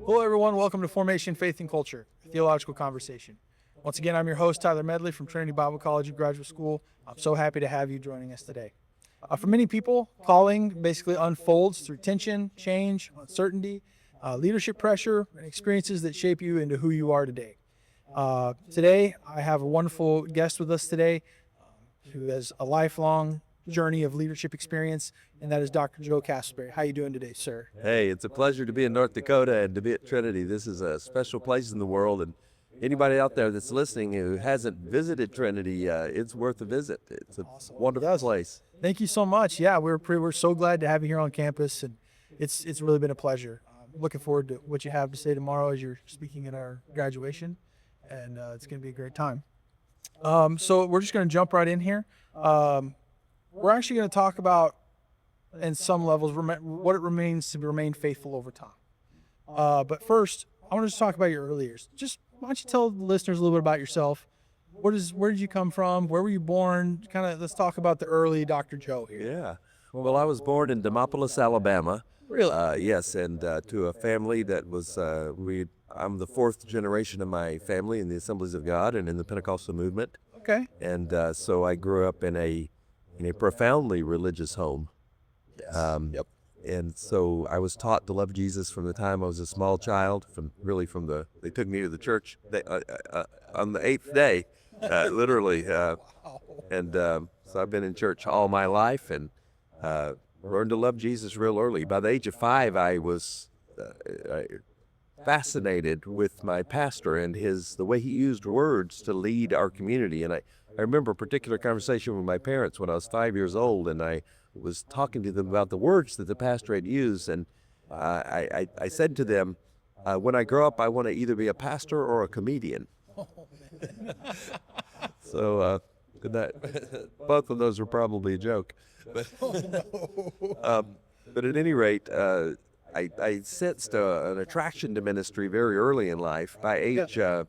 Hello, everyone. Welcome to Formation, Faith, and Culture, a theological conversation. Once again, I'm your host, Tyler Medley from Trinity Bible College and Graduate School. I'm so happy to have you joining us today. For many people, calling basically unfolds through tension, change, uncertainty, leadership pressure, and experiences that shape you into who you are today. Today, I have a wonderful guest with us today who has a lifelong journey of leadership experience, and that is Dr. Joe Castleberry. How are you doing today, sir? Hey, it's a pleasure to be in North Dakota and to be at Trinity. This is a special place in the world, and anybody out there that's listening who hasn't visited Trinity, it's worth a visit. It's a wonderful place. Thank you so much. Yeah, we're so glad to have you here on campus, and it's really been a pleasure. Looking forward to what you have to say tomorrow as you're speaking at our graduation, and it's going to be a great time. So we're just going to jump right in here. We're actually going to talk about, in some levels, what it remains to remain faithful over time. But first, I want to just talk about your early years. Just why don't you tell the listeners a little bit about yourself? Where did you come from? Where were you born? Let's talk about the early Dr. Joe here. Yeah. Well, I was born in Demopolis, Alabama. Really? Yes, and to a family that was, I'm the fourth generation of my family in the Assemblies of God and in the Pentecostal movement. Okay. And so I grew up in a profoundly religious home. Yes. Yep. And so I was taught to love Jesus from the time I was a small child. They took me to the church on the 8th day, literally. And so I've been in church all my life and learned to love Jesus real early. By the age of 5, I was fascinated with my pastor and the way he used words to lead our community. And I remember a particular conversation with my parents when I was 5 years old, and I was talking to them about the words that the pastor had used. And I said to them, when I grow up, I want to either be a pastor or a comedian. So both of those were probably a joke. But at any rate, I sensed an attraction to ministry very early in life. By age of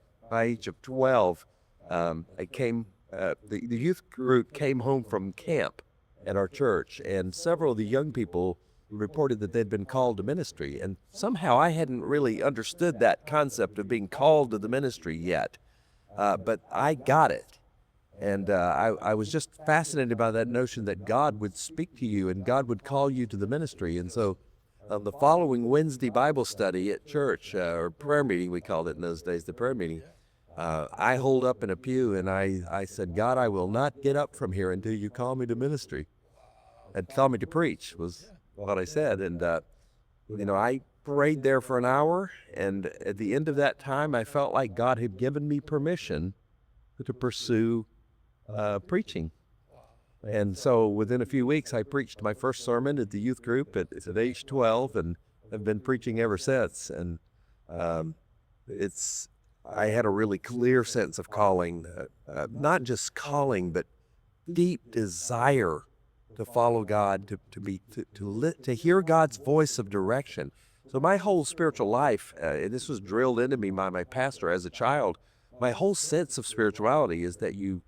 12, the youth group came home from camp at our church, and several of the young people reported that they'd been called to ministry. And somehow I hadn't really understood that concept of being called to the ministry yet, but I got it. And I was just fascinated by that notion that God would speak to you and God would call you to the ministry. And so the following Wednesday Bible study at church, or prayer meeting, we called it in those days, the prayer meeting, I holed up in a pew and I said, God, I will not get up from here until you call me to ministry. And call me to preach was what I said. And, I prayed there for an hour. And at the end of that time, I felt like God had given me permission to pursue preaching. And so within a few weeks, I preached my first sermon at the youth group at age 12, and I've been preaching ever since. And I had a really clear sense of calling, not just calling, but deep desire to follow God, to hear God's voice of direction. So my whole spiritual life, and this was drilled into me by my pastor as a child, my whole sense of spirituality is that you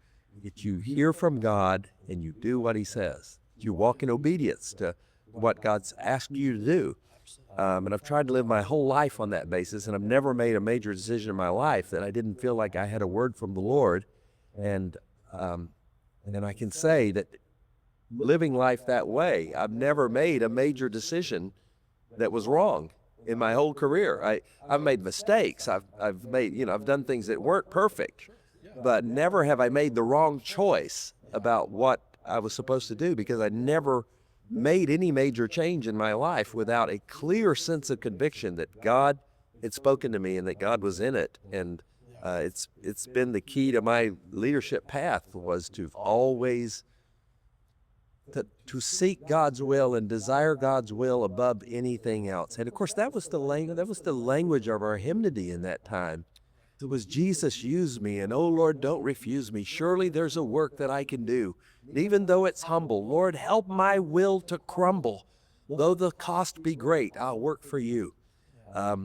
hear from God and you do what he says. You walk in obedience to what God's asked you to do. And I've tried to live my whole life on that basis, and I've never made a major decision in my life that I didn't feel like I had a word from the Lord. And then I can say that living life that way, I've never made a major decision that was wrong in my whole career. I've made mistakes. I've done things that weren't perfect, but never have I made the wrong choice about what I was supposed to do, because I never made any major change in my life without a clear sense of conviction that God had spoken to me and that God was in it. And it's been the key to my leadership path, was to always to seek God's will and desire God's will above anything else. And of course, that was the language of our hymnody in that time. It was, Jesus, use me, and oh Lord, don't refuse me. Surely there's a work that I can do. And even though it's humble, Lord, help my will to crumble. Though the cost be great, I'll work for you. A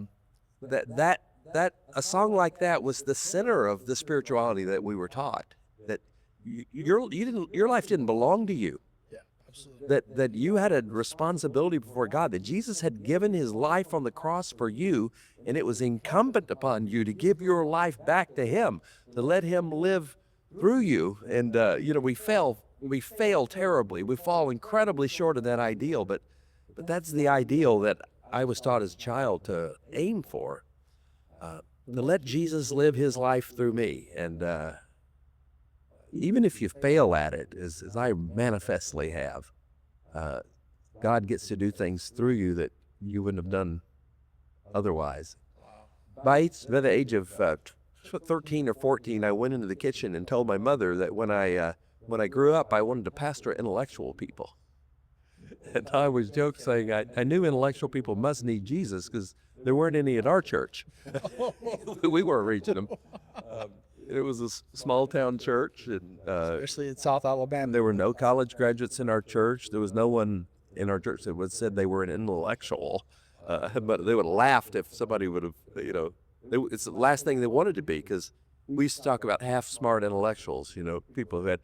song like that was the center of the spirituality that we were taught. That your life didn't belong to you. that you had a responsibility before God, that Jesus had given his life on the cross for you, and it was incumbent upon you to give your life back to him, to let him live through you. And, we fail terribly. We fall incredibly short of that ideal, but that's the ideal that I was taught as a child to aim for, to let Jesus live his life through me. And even if you fail at it, as I manifestly have, God gets to do things through you that you wouldn't have done otherwise. By the age of 13 or 14, I went into the kitchen and told my mother that when I grew up, I wanted to pastor intellectual people. And I always joke saying I knew intellectual people must need Jesus because there weren't any at our church. We weren't reaching them. It was a small town church, and Especially in South Alabama. there were no college graduates in our church. There was no one in our church that would said they were an intellectual, but they would have laughed if somebody would have, it's the last thing they wanted to be, because we used to talk about half-smart intellectuals, people who had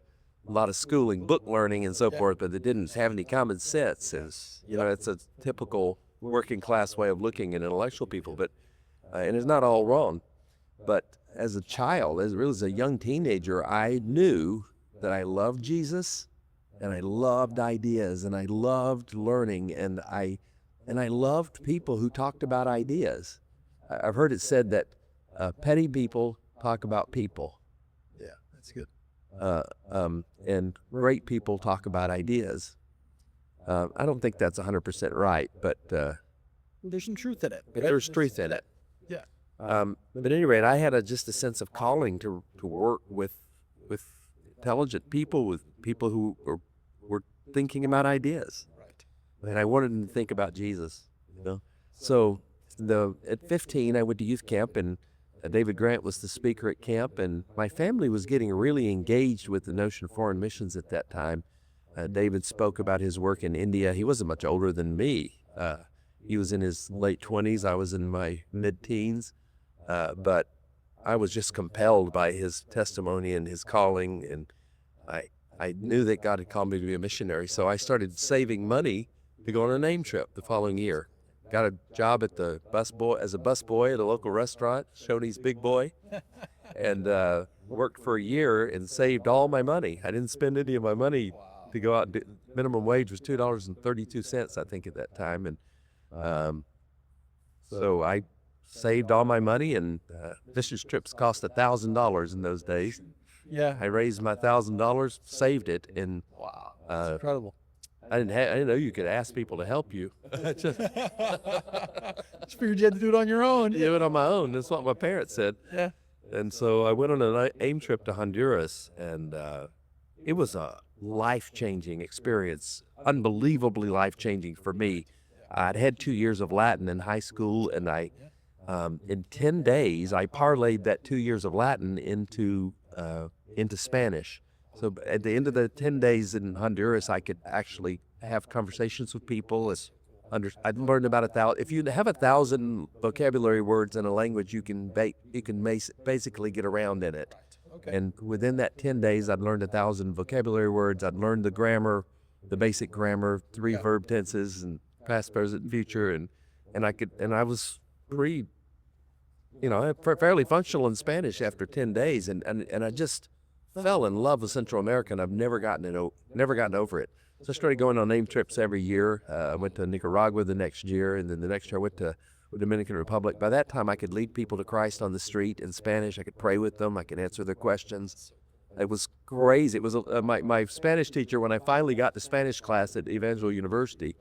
a lot of schooling, book learning and so forth, but they didn't have any common sense. And, it's a typical working class way of looking at intellectual people, but and it's not all wrong. But as a child, as a young teenager, I knew that I loved Jesus, and I loved ideas, and I loved learning, and I loved people who talked about ideas. I've heard it said that petty people talk about people. Yeah, that's good. And great people talk about ideas. I don't think that's 100% right, but There's some truth in it. there's truth in it. Yeah. But at any rate, I had just a sense of calling to work with intelligent people, with people who were thinking about ideas. Right. And I wanted them to think about Jesus. So at 15, I went to youth camp, and David Grant was the speaker at camp, and my family was getting really engaged with the notion of foreign missions at that time. David spoke about his work in India. He wasn't much older than me. He was in his late 20s. I was in my mid-teens. But I was just compelled by his testimony and his calling, and I knew that God had called me to be a missionary. So I started saving money to go on a name trip the following year. Got a job at as a busboy at a local restaurant, Shoney's Big Boy, and worked for a year and saved all my money. I didn't spend any of my money to go out. Minimum wage was $2.32, I think, at that time, and so I saved all my money, and missions trips cost $1,000 in those days. Yeah. I raised my $1,000, saved it, and Wow. That's incredible. I didn't know you could ask people to help you. Just figured you had to do it on your own. Do it on my own. That's what my parents said. Yeah. And so I went on an AIM trip to Honduras, and it was a life-changing experience, unbelievably life-changing for me. I'd had 2 years of Latin in high school, and in 10 days, I parlayed that 2 years of Latin into Spanish. So at the end of the 10 days in Honduras, I could actually have conversations with people. I'd learned about 1,000. If you have 1,000 vocabulary words in a language, you can basically get around in it. Okay. And within that 10 days, I'd learned 1,000 vocabulary words. I'd learned the grammar, the basic grammar, 3 verb tenses, and past, present, future, and I was pretty, fairly functional in Spanish after 10 days, and I just fell in love with Central America, and I've never gotten over it. So I started going on name trips every year. I went to Nicaragua the next year, and then the next year I went to the Dominican Republic. By that time, I could lead people to Christ on the street in Spanish. I could pray with them. I could answer their questions. It was crazy. It was my Spanish teacher, when I finally got to Spanish class at Evangel University,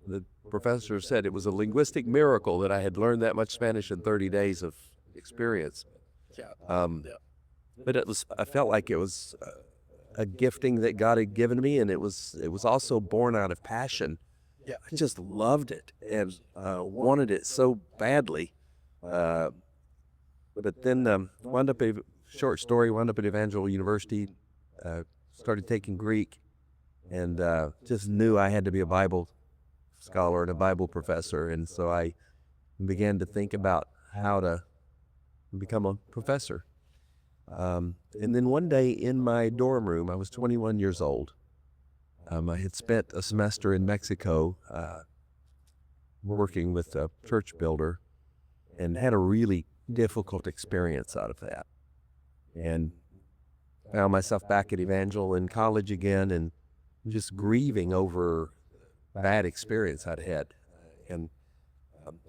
the professor said it was a linguistic miracle that I had learned that much Spanish in 30 days of experience. But I felt like it was a gifting that God had given me, and it was also born out of passion. Yeah. I just loved it and wanted it so badly. But then wound up at Evangel University, started taking Greek, and just knew I had to be a Bible scholar and a Bible professor. And so I began to think about how to become a professor. And then one day in my dorm room, I was 21 years old. I had spent a semester in Mexico working with a church builder and had a really difficult experience out of that. And found myself back at Evangel in college again and just grieving over bad experience I'd had. And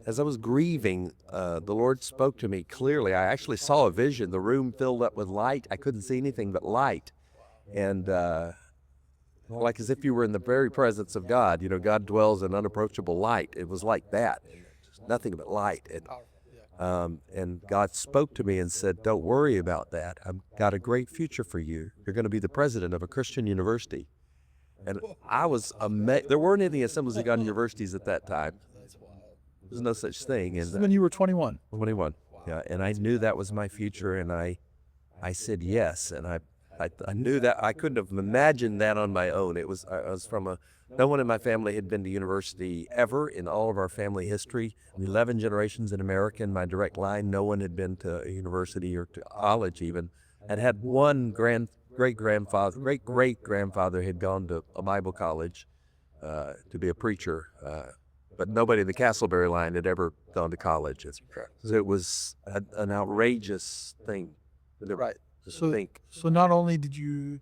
as I was grieving, the Lord spoke to me clearly. I actually saw a vision. The room filled up with light. I couldn't see anything but light. And like as if you were in the very presence of God. You know, God dwells in unapproachable light. It was like that. Just nothing but light. And God spoke to me and said, don't worry about that. I've got a great future for you. You're going to be the president of a Christian university. And I was amazed. There weren't any Assemblies of God universities at that time. There's no such thing. And When you were 21. 21. Yeah. And I knew that was my future. And I said yes. And I knew that I couldn't have imagined that on my own. I was from no one in my family had been to university ever in all of our family history. 11 generations in America in my direct line, no one had been to a university or to college even. And had one great-great-grandfather had gone to a Bible college to be a preacher, but nobody in the Castleberry line had ever gone to college. So it was an outrageous thing. Right. So not only did you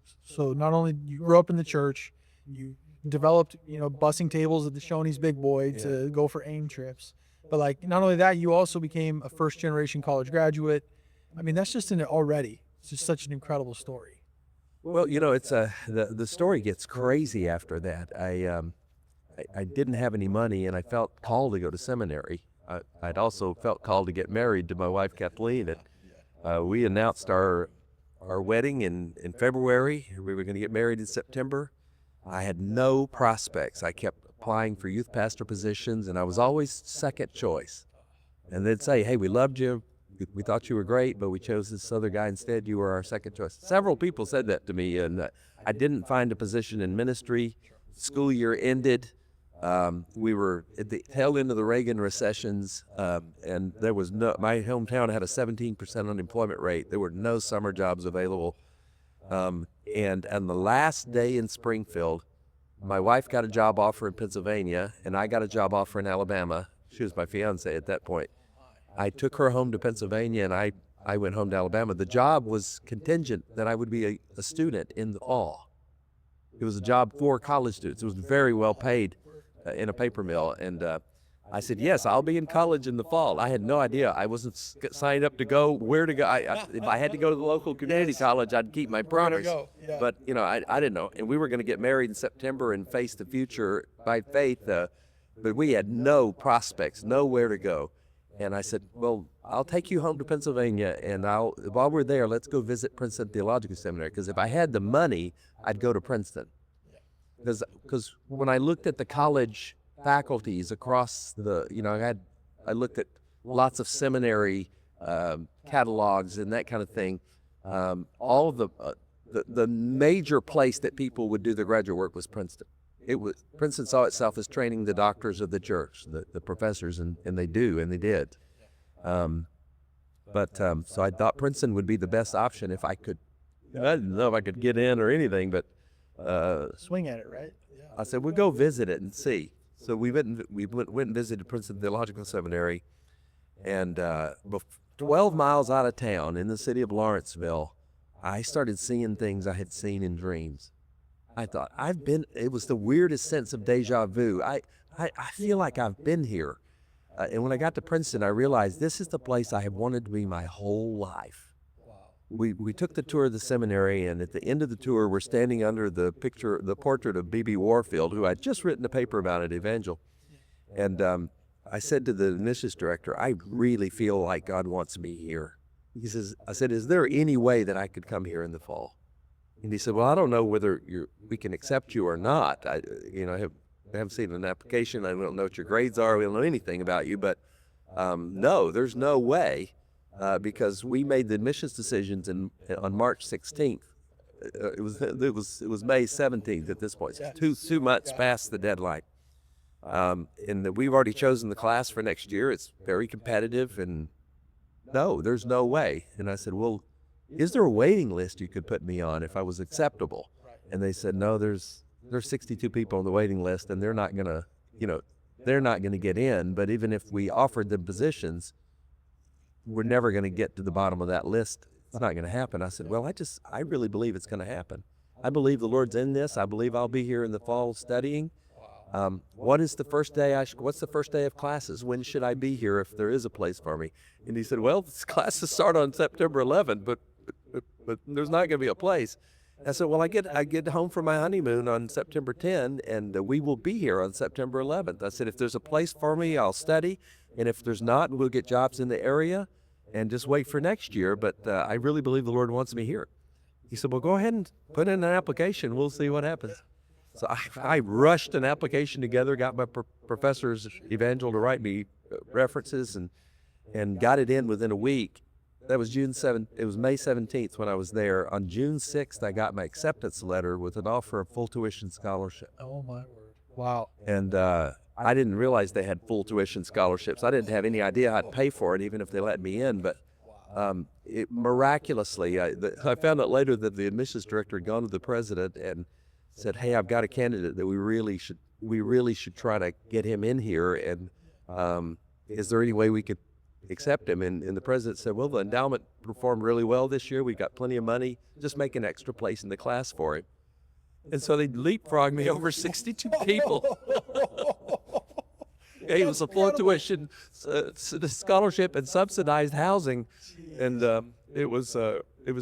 grow up in the church, you developed, bussing tables at the Shoney's Big Boy to go for AIM trips. But like, not only that, you also became a first generation college graduate. I mean, that's just it's just such an incredible story. Well, it's the story gets crazy after that. I didn't have any money and I felt called to go to seminary. I'd also felt called to get married to my wife, Kathleen. And we announced our wedding in February. We were going to get married in September. I had no prospects. I kept applying for youth pastor positions, and I was always second choice. And they'd say, hey, we loved you. We thought you were great, but we chose this other guy instead. You were our second choice. Several people said that to me, and I didn't find a position in ministry. School year ended. We were at the tail end of the Reagan recessions, and there was my hometown had a 17% unemployment rate. There were no summer jobs available. And on the last day in Springfield, my wife got a job offer in Pennsylvania, and I got a job offer in Alabama. She was my fiance at that point. I took her home to Pennsylvania, and I went home to Alabama. The job was contingent that I would be a student in the fall. It was a job for college students. It was very well paid in a paper mill. And I said, yes, I'll be in college in the fall. I had no idea. I wasn't signed up to go, where to go. If I had to go to the local community college, I'd keep my promise. But, I didn't know. And we were going to get married in September and face the future by faith. But we had no prospects, nowhere to go. And I said, well, I'll take you home to Pennsylvania, and while we're there, let's go visit Princeton Theological Seminary. Because if I had the money, I'd go to Princeton. Because when I looked at the college faculties across I looked at lots of seminary catalogs and that kind of thing. All of the major place that people would do their graduate work was Princeton. Princeton saw itself as training the doctors of the church, the professors, and they did. So I thought Princeton would be the best option if I could. I didn't know if I could get in or anything, but swing at it, right? Yeah. I said, we'll go visit it and see. So we went and visited Princeton Theological Seminary, and 12 miles out of town in the city of Lawrenceville, I started seeing things I had seen in dreams. I thought, it was the weirdest sense of deja vu. I feel like I've been here. And when I got to Princeton, I realized this is the place I have wanted to be my whole life. We took the tour of the seminary, and at the end of the tour, we're standing under the portrait of B.B. Warfield, who I'd just written a paper about at Evangel. And I said to the admissions director, I really feel like God wants me here. I said, is there any way that I could come here in the fall? And he said, well, I don't know whether we can accept you or not. I haven't seen an application. I don't know what your grades are. We don't know anything about you. But no, there's no way. Because we made the admissions decisions on March 16th. It was May 17th at this point. So two months past the deadline. And we've already chosen the class for next year. It's very competitive, and no, there's no way. And I said, well, is there a waiting list you could put me on if I was acceptable? And they said, no, there's there's 62 people on the waiting list, and they're not gonna, they're not gonna get in. But even if we offered them positions, we're never gonna get to the bottom of that list. It's not gonna happen. I said, well, I really believe it's gonna happen. I believe the Lord's in this. I believe I'll be here in the fall studying. What's the first day of classes? When should I be here if there is a place for me? And he said, well, classes start on September 11th, but there's not going to be a place. I said, well, I get home for my honeymoon on September 10, and we will be here on September 11th. I said, if there's a place for me, I'll study, and if there's not, we'll get jobs in the area and just wait for next year. But I really believe the Lord wants me here. He said, well, go ahead and put in an application. We'll see what happens. So I rushed an application together, got my professor's Evangel to write me references, and got it in within a week. That was June 7th. It was May 17th when I was there. On June 6th, I got my acceptance letter with an offer of full tuition scholarship. Oh, my word. Wow. And I didn't realize they had full tuition scholarships. I didn't have any idea I'd pay for it, even if they let me in. But miraculously, I found out later that the admissions director had gone to the president and said, hey, I've got a candidate that we really should try to get him in here. And is there any way we could accept him? And the president said, well, the endowment performed really well this year. We've got plenty of money. Just make an extra place in the class for him. And so they leapfrogged me over 62 people. It was a full tuition scholarship and subsidized housing. And it was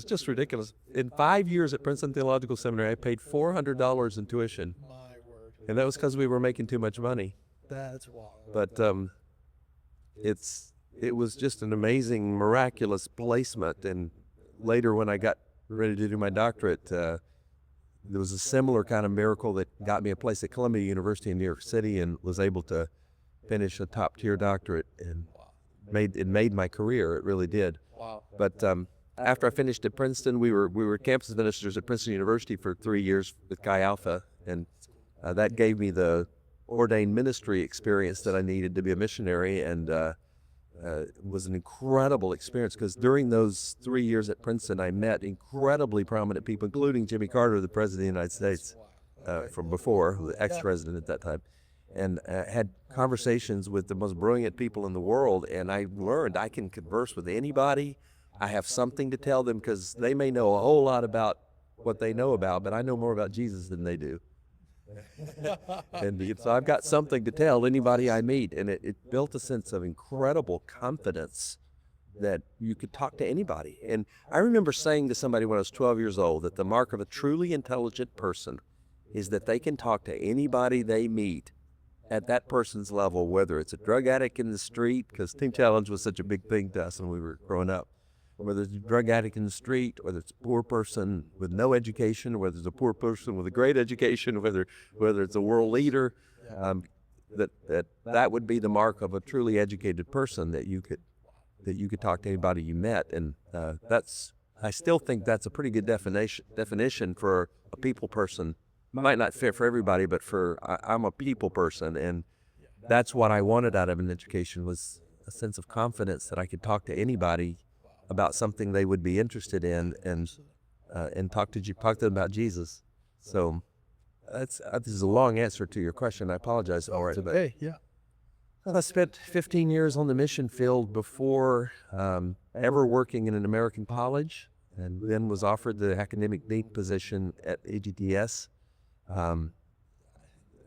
just ridiculous. In 5 years at Princeton Theological Seminary, I paid $400 in tuition. My word. And that was because we were making too much money. That's wild. But it was just an amazing, miraculous placement. And later when I got ready to do my doctorate, there was a similar kind of miracle that got me a place at Columbia University in New York City, and was able to finish a top-tier doctorate, and it made my career. It really did. Wow. But after I finished at Princeton, we were campus ministers at Princeton University for 3 years with Chi Alpha, and that gave me the ordained ministry experience that I needed to be a missionary, and it was an incredible experience, because during those 3 years at Princeton, I met incredibly prominent people, including Jimmy Carter, the President of the United States, from before, the ex-president at that time, and had conversations with the most brilliant people in the world. And I learned I can converse with anybody. I have something to tell them, because they may know a whole lot about what they know about, but I know more about Jesus than they do. And so I've got something to tell anybody I meet, and it built a sense of incredible confidence that you could talk to anybody. And I remember saying to somebody when I was 12 years old that the mark of a truly intelligent person is that they can talk to anybody they meet at that person's level, whether it's a drug addict in the street, because Teen Challenge was such a big thing to us when we were growing up, whether it's a drug addict in the street, whether it's a poor person with no education, whether it's a poor person with a great education, whether it's a world leader, that would be the mark of a truly educated person, that you could talk to anybody you met. And I still think that's a pretty good definition for a people person. Might not fit for everybody, but I'm a people person, and that's what I wanted out of an education, was a sense of confidence that I could talk to anybody about something they would be interested in, and talk to them about Jesus. So this is a long answer to your question. I apologize for it. But Hey, yeah. I spent 15 years on the mission field before ever working in an American college, and then was offered the academic dean position at AGTS.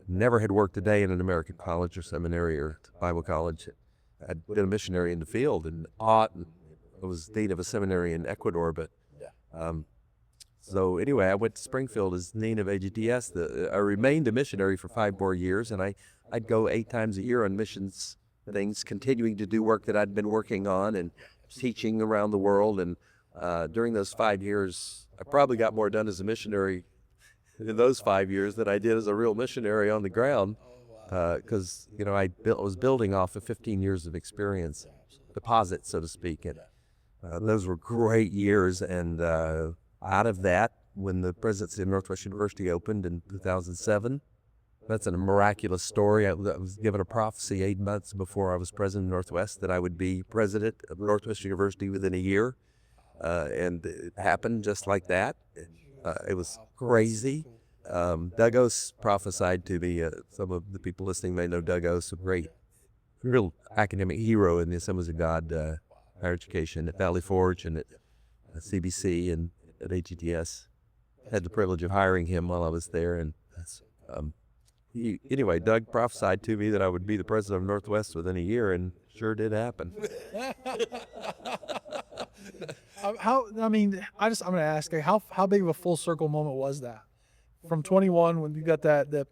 Never had worked a day in an American college or seminary or Bible college. I'd been a missionary in the field, and I was dean of a seminary in Ecuador. But so anyway, I went to Springfield as dean of AGTS. I remained a missionary for 5 more years, and I'd go 8 times a year on missions things, continuing to do work that I'd been working on and teaching around the world. And during those 5 years, I probably got more done as a missionary in those 5 years than I did as a real missionary on the ground, because I was building off of 15 years of experience, deposit, so to speak. And those were great years. And out of that, when the presidency of Northwest University opened in 2007, that's a miraculous story. I was given a prophecy 8 months before I was president of Northwest that I would be president of Northwest University within a year, and it happened just like that. It was crazy. Doug Oss prophesied to me. Some of the people listening may know Doug Oss, a great, real academic hero in the Assemblies of God higher education at Valley Forge and at CBC and at AGTS. Had the privilege of hiring him while I was there, and anyway, Doug prophesied to me that I would be the president of Northwest within a year, and sure did happen. I'm going to ask, like, how big of a full circle moment was that? From 21, when you got the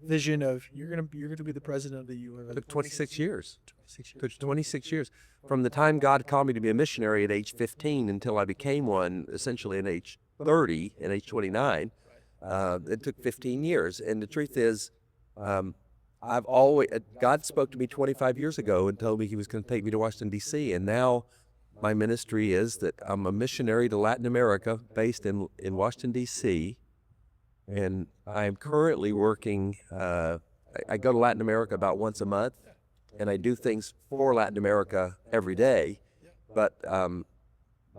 vision of you're gonna be the president of the U.S. It took 26 years. 26 It took 26 years. From the time God called me to be a missionary at age 15 until I became one, essentially at age 30 and age 29, it took 15 years. And the truth is, God spoke to me 25 years ago and told me he was going to take me to Washington, D.C. And now my ministry is that I'm a missionary to Latin America based in Washington, D.C. And I'm currently working, I go to Latin America about once a month, and I do things for Latin America every day. But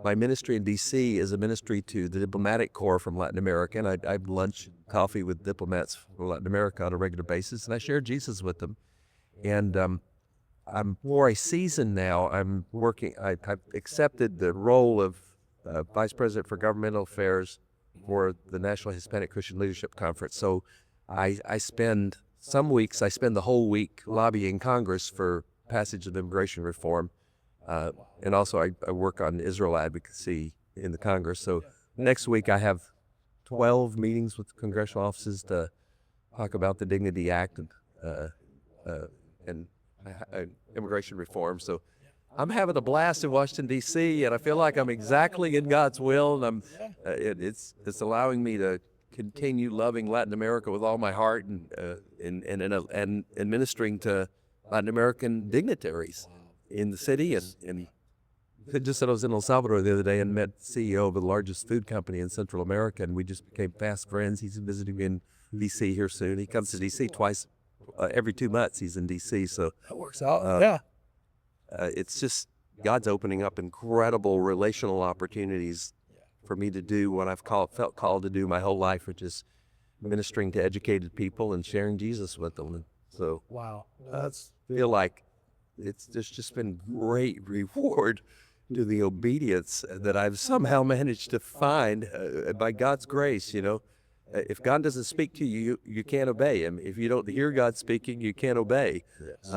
my ministry in D.C. is a ministry to the diplomatic corps from Latin America, and I have lunch, coffee with diplomats from Latin America on a regular basis, and I share Jesus with them. And I'm for a season now. I'm working. I've accepted the role of Vice President for Governmental Affairs for the National Hispanic Christian Leadership Conference. So I spend some weeks, I spend the whole week lobbying Congress for passage of immigration reform. And also I work on Israel advocacy in the Congress. So next week I have 12 meetings with congressional offices to talk about the Dignity Act and immigration reform. So I'm having a blast in Washington, D.C., and I feel like I'm exactly in God's will, and it's allowing me to continue loving Latin America with all my heart and ministering to Latin American dignitaries in the city. And just said I was in El Salvador the other day and met the CEO of the largest food company in Central America, and we just became fast friends. He's visiting me in D.C. here soon. He comes to D.C. twice, every 2 months he's in D.C., so That works out. Yeah. It's just God's opening up incredible relational opportunities for me to do what I've felt called to do my whole life, which is ministering to educated people and sharing Jesus with them. And so Wow. I feel like there's just been great reward to the obedience that I've somehow managed to find by God's grace. If God doesn't speak to you, you can't obey him. If you don't hear God speaking, you can't obey. Yes.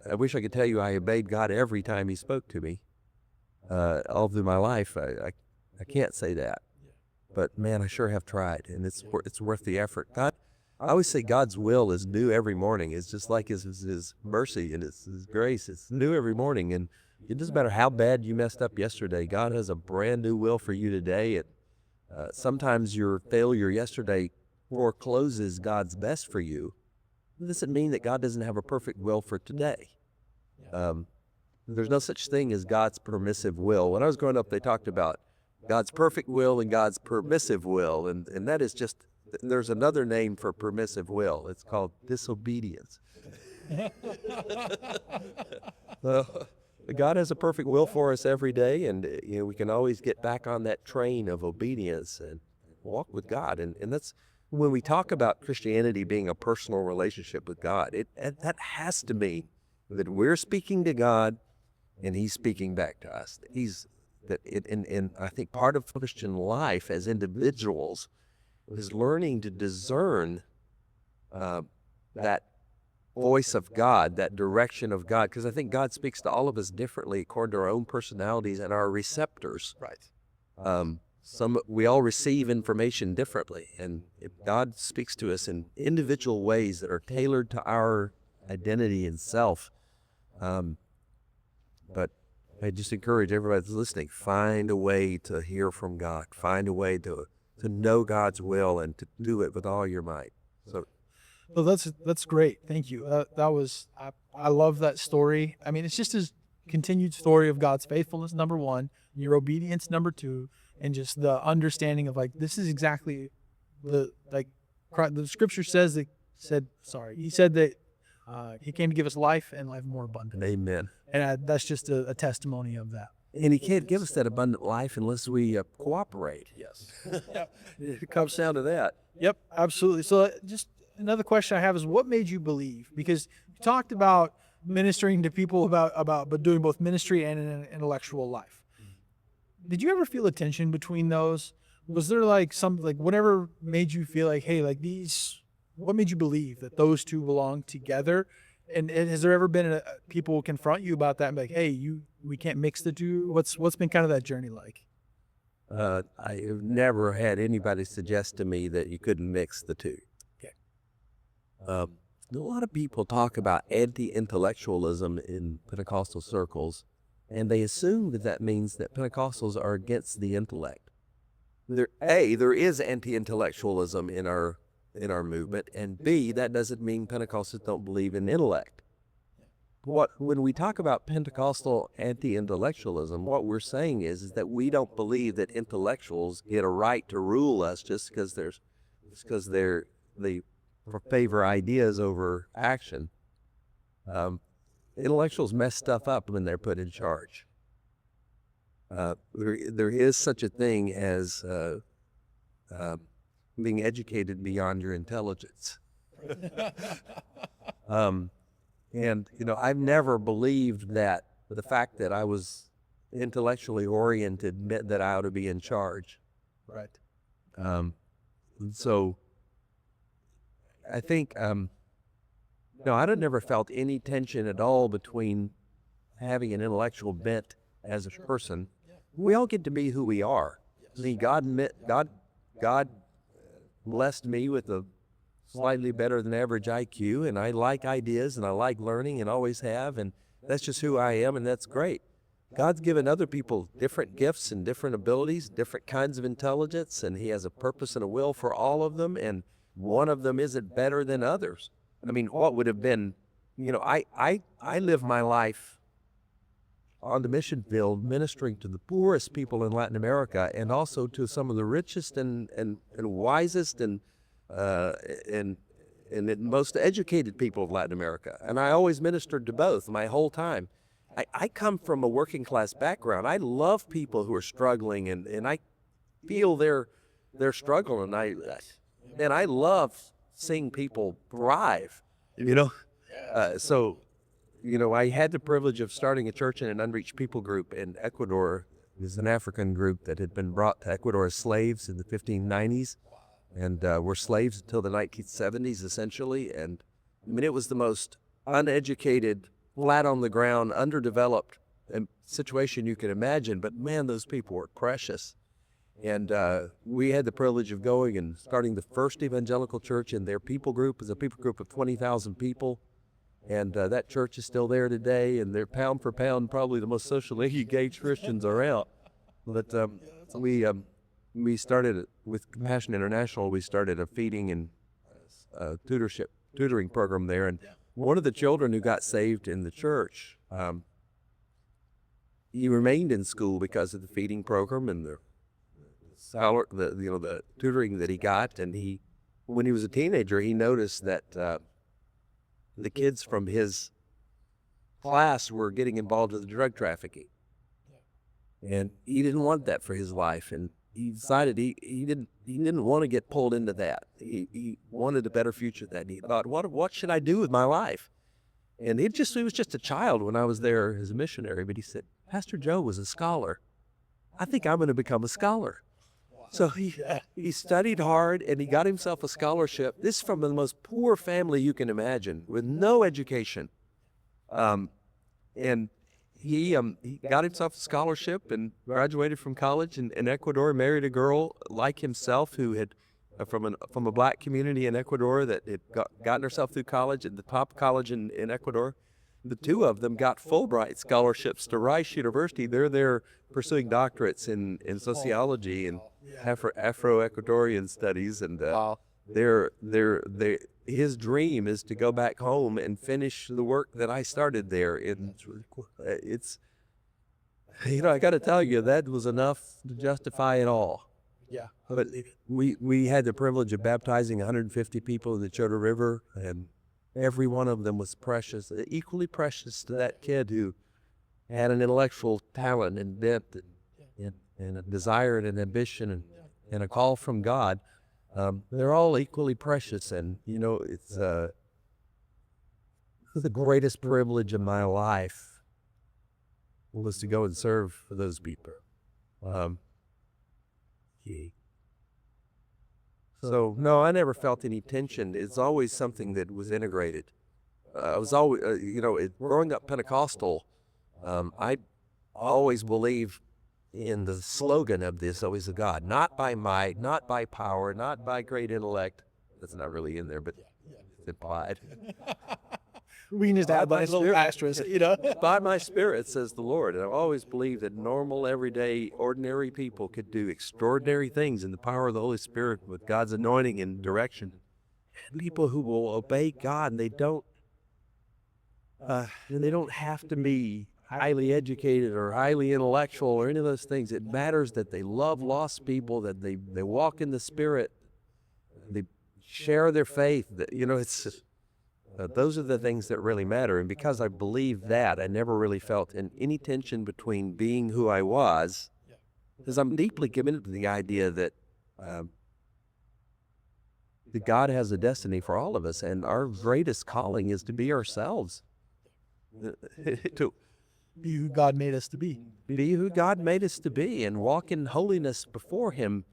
I wish I could tell you I obeyed God every time he spoke to me all through my life. I can't say that. But man, I sure have tried, and it's worth the effort. I always say God's will is new every morning. It's just like his mercy and his grace. It's new every morning, and it doesn't matter how bad you messed up yesterday. God has a brand new will for you today. And sometimes your failure yesterday forecloses God's best for you. It doesn't mean that God doesn't have a perfect will for today. There's no such thing as God's permissive will. When I was growing up, they talked about God's perfect will and God's permissive will, and that is just, there's another name for permissive will. It's called disobedience. God has a perfect will for us every day, and we can always get back on that train of obedience and walk with God, and that's when we talk about Christianity being a personal relationship with God, that has to mean that we're speaking to God and he's speaking back to us. And I think part of Christian life as individuals is learning to discern that voice of God, that direction of God, because I think God speaks to all of us differently according to our own personalities and our receptors. Right. We all receive information differently, and if God speaks to us in individual ways that are tailored to our identity and self. But I just encourage everybody that's listening, find a way to hear from God, find a way to know God's will and to do it with all your might. So, Well, that's great. Thank you. I love that story. I mean, it's just a continued story of God's faithfulness, number one, your obedience, number two, and just the understanding of this is exactly the scripture says that he said that he came to give us life and life more abundant. amen. And that's just a testimony of that. And he can't give us that abundant life unless we cooperate. Yes. It comes down to that. Yep, absolutely. So just another question I have is, what made you believe? Because you talked about ministering to people about but doing both ministry and an intellectual life. Did you ever feel a tension between those? Was there like something, like whatever made you feel like, hey, like these, what made you believe that those two belong together? And has there ever been people confront you about that and be like, hey, we can't mix the two? What's been kind of that journey like? I have never had anybody suggest to me that you couldn't mix the two. Okay. A lot of people talk about anti-intellectualism in Pentecostal circles, and they assume that that means that Pentecostals are against the intellect. There is anti-intellectualism in our movement, and B, that doesn't mean Pentecostals don't believe in intellect. When we talk about Pentecostal anti-intellectualism, what we're saying is that we don't believe that intellectuals get a right to rule us just because they favor ideas over action. Intellectuals mess stuff up when they're put in charge. There is such a thing as being educated beyond your intelligence. And, I've never believed that the fact that I was intellectually oriented meant that I ought to be in charge. Right. So I think, I'd never felt any tension at all between having an intellectual bent as a person. We all get to be who we are. I mean, God blessed me with a slightly better than average IQ, and I like ideas and I like learning and always have, and that's just who I am, and that's great. God's given other people different gifts and different abilities, different kinds of intelligence, and he has a purpose and a will for all of them, and one of them isn't better than others. I mean, what would have been, I live my life on the mission field ministering to the poorest people in Latin America and also to some of the richest and wisest and most educated people of Latin America. And I always ministered to both my whole time. I come from a working class background. I love people who are struggling and I feel their struggle, and I love seeing people thrive, so I had the privilege of starting a church in an unreached people group in Ecuador. It was an African group that had been brought to Ecuador as slaves in the 1590s, and were slaves until the 1970s, essentially. And I mean, it was the most uneducated, flat on the ground, underdeveloped situation you could imagine. But man, those people were precious. And we had the privilege of going and starting the first evangelical church in their people group. It was a people group of 20,000 people. And that church is still there today, and they're pound for pound probably the most socially engaged Christians around. But we started with Compassion International. We started a feeding and tutoring program there, and one of the children who got saved in the church, he remained in school because of the feeding program and the tutoring that he got. And when he was a teenager, he noticed that the kids from his class were getting involved with drug trafficking. And he didn't want that for his life. And he decided he didn't want to get pulled into that. He wanted a better future than that. And he thought, what should I do with my life? And he was just a child when I was there as a missionary. But he said, Pastor Joe was a scholar. I think I'm going to become a scholar. So he studied hard, and he got himself a scholarship. This is from the most poor family you can imagine, with no education. And he got himself a scholarship and graduated from college in Ecuador, married a girl like himself who had from a black community in Ecuador that had gotten herself through college at the top college in Ecuador. The two of them got Fulbright scholarships to Rice University. They're there pursuing doctorates in sociology and Afro-Ecuadorian studies, and his dream is to go back home and finish the work that I started there. It's I got to tell you, that was enough to justify it all. Yeah. But we had the privilege of baptizing 150 people in the Chota River, and every one of them was precious, equally precious to that kid who had an intellectual talent and depth and a desire and an ambition and a call from God. They're all equally precious. And, you know, it's the greatest privilege of my life was to go and serve for those people. So, no, I never felt any tension. It's always something that was integrated. I was always, growing up Pentecostal, I always believe in the slogan of this, always of God, not by might, not by power, not by great intellect. That's not really in there, but it's implied. We can just add By a my little spirit. asterisk, you know. By my spirit, says the Lord. And I've always believed that normal, everyday, ordinary people could do extraordinary things in the power of the Holy Spirit with God's anointing and direction. And people who will obey God, and they don't have to be highly educated or highly intellectual or any of those things. It matters that they love lost people, that they walk in the Spirit, they share their faith. That, you know, it's those are the things that really matter. And because I believe that, I never really felt any tension between being who I was, because I'm deeply committed to the idea that God has a destiny for all of us, and our greatest calling is to be ourselves. To Be who God made us to be. be who God made us to be and walk in holiness before Him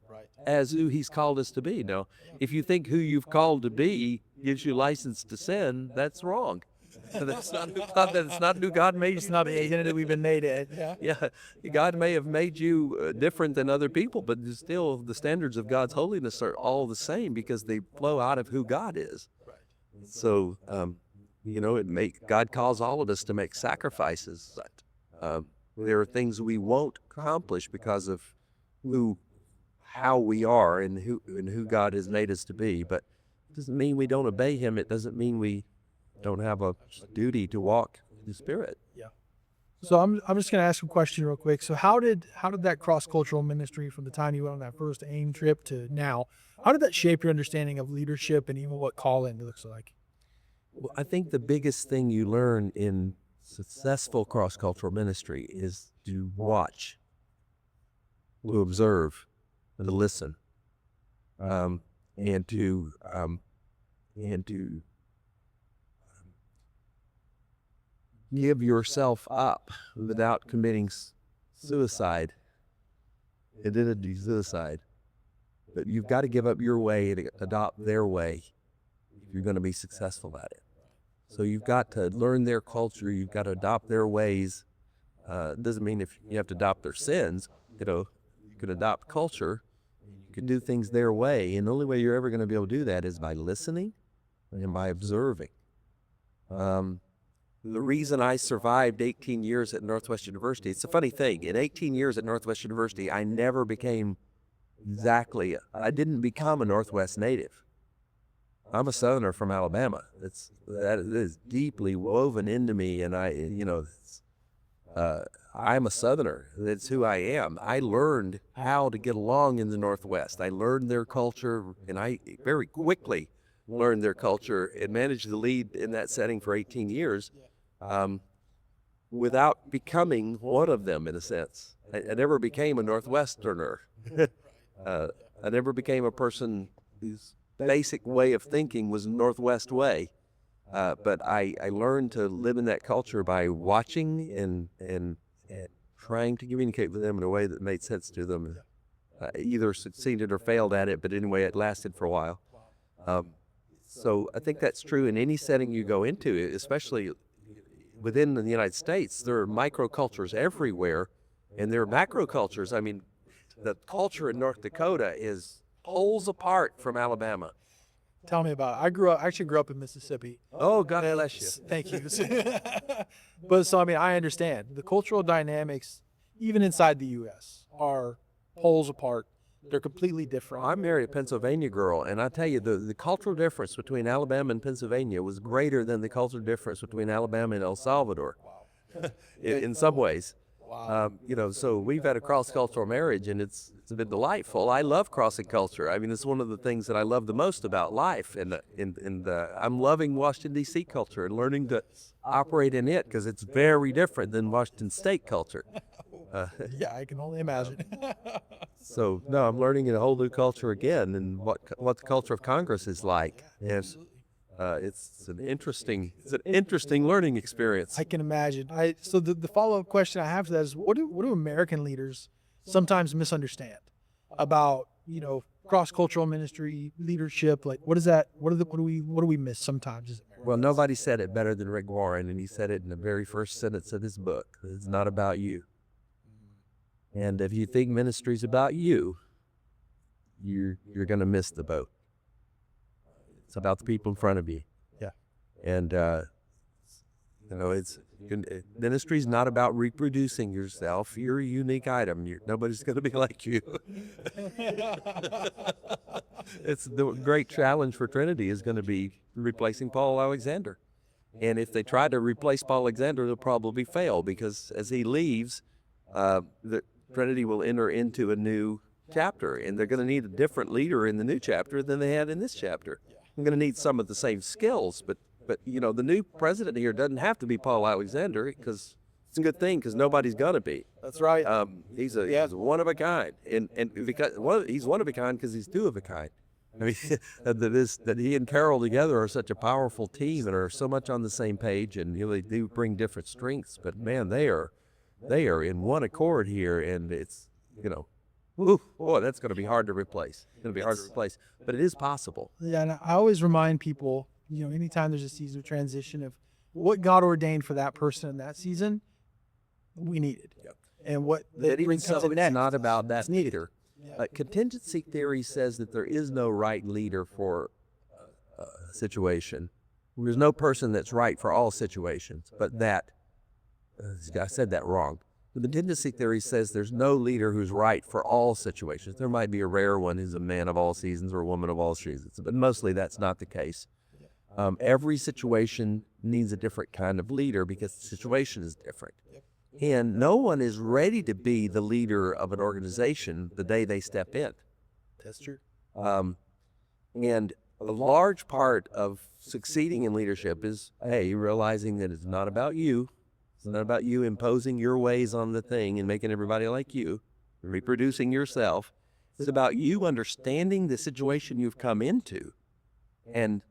as who He's called us to be. Now, if you think who you've called to be gives you license to sin, that's wrong. That's not who God made you. It's not the identity we've been made in. Yeah, God may have made you different than other people, but still the standards of God's holiness are all the same because they flow out of who God is. So, God calls all of us to make sacrifices. There are things we won't accomplish because of how we are and who God has made us to be. But it doesn't mean we don't obey Him. It doesn't mean we don't have a duty to walk in the Spirit. Yeah. So I'm just going to ask a question real quick. So how did that cross-cultural ministry from the time you went on that first AIM trip to now, how did that shape your understanding of leadership and even what calling looks like? Well, I think the biggest thing you learn in successful cross-cultural ministry is to watch, to observe, to listen, and to give yourself up without committing suicide, identity suicide. But you've got to give up your way and adopt their way if you're going to be successful at it. So you've got to learn their culture. You've got to adopt their ways. It doesn't mean if you have to adopt their sins. You can adopt culture. You can do things their way. And the only way you're ever going to be able to do that is by listening and by observing. The reason I survived 18 years at Northwest University, it's a funny thing. In 18 years at Northwest University, I never became I didn't become a Northwest native. I'm a Southerner from Alabama. That is deeply woven into me, and I'm a Southerner. That's who I am. I learned how to get along in the Northwest. I learned their culture, and I very quickly learned their culture and managed to lead in that setting for 18 years without becoming one of them, in a sense. I never became a Northwesterner. I never became a person whose basic way of thinking was Northwest way. But I learned to live in that culture by watching and trying to communicate with them in a way that made sense to them. Either succeeded or failed at it, but anyway, it lasted for a while. So I think that's true in any setting you go into, especially within the United States. There are microcultures everywhere, and there are macrocultures. I mean, the culture in North Dakota is poles apart from Alabama. Tell me about it. I actually grew up in Mississippi. Oh, God bless you. Thank you. But so, I mean, I understand the cultural dynamics, even inside the U.S., are poles apart. They're completely different. I married a Pennsylvania girl, and I tell you, the cultural difference between Alabama and Pennsylvania was greater than the cultural difference between Alabama and El Salvador. In some ways. So we've had a cross-cultural marriage, and it's been delightful. I love crossing culture. I mean, it's one of the things that I love the most about life, and I'm loving Washington D.C. culture and learning to operate in it because it's very different than Washington State culture. Yeah, I can only imagine. So no, I'm learning a whole new culture again, and what the culture of Congress is like. And it's an interesting learning experience. I can imagine. So the follow-up question I have to that is what do American leaders sometimes misunderstand about, cross-cultural ministry, leadership? Like what is that? What do we miss sometimes as Americans? Well, nobody said it better than Rick Warren, and he said it in the very first sentence of his book. It's not about you. And if you think ministry's about you, you're going to miss the boat. It's about the people in front of you. Yeah. And, ministry's not about reproducing yourself. You're a unique item. Nobody's going to be like you. It's the great challenge for Trinity is going to be replacing Paul Alexander. And if they try to replace Paul Alexander, they'll probably fail because as he leaves, the Trinity will enter into a new chapter, and they're going to need a different leader in the new chapter than they had in this chapter. I'm going to need some of the same skills, but the new president here doesn't have to be Paul Alexander because it's a good thing because nobody's going to be. That's right. He's one of a kind, and because he's one of a kind because he's two of a kind. I mean, that he and Carol together are such a powerful team and are so much on the same page, and they do bring different strengths. But man, they are in one accord here, and it's that's going to be hard to replace. It's going to be hard to replace, but it is possible. Yeah, and I always remind people, anytime there's a season of transition of what God ordained for that person in that season, we needed. Yep. And what That even comes so, in it's next. not about that It's needed. either. Contingency theory says that there is no right leader for a situation. There's no person that's right for all situations, but I said that wrong. The contingency theory says there's no leader who's right for all situations. There might be a rare one who's a man of all seasons or a woman of all seasons, but mostly that's not the case. Every situation needs a different kind of leader because the situation is different. And no one is ready to be the leader of an organization the day they step in. That's true. And a large part of succeeding in leadership is, realizing that it's not about you. It's not about you imposing your ways on the thing and making everybody like you, reproducing yourself. It's about you understanding the situation you've come into and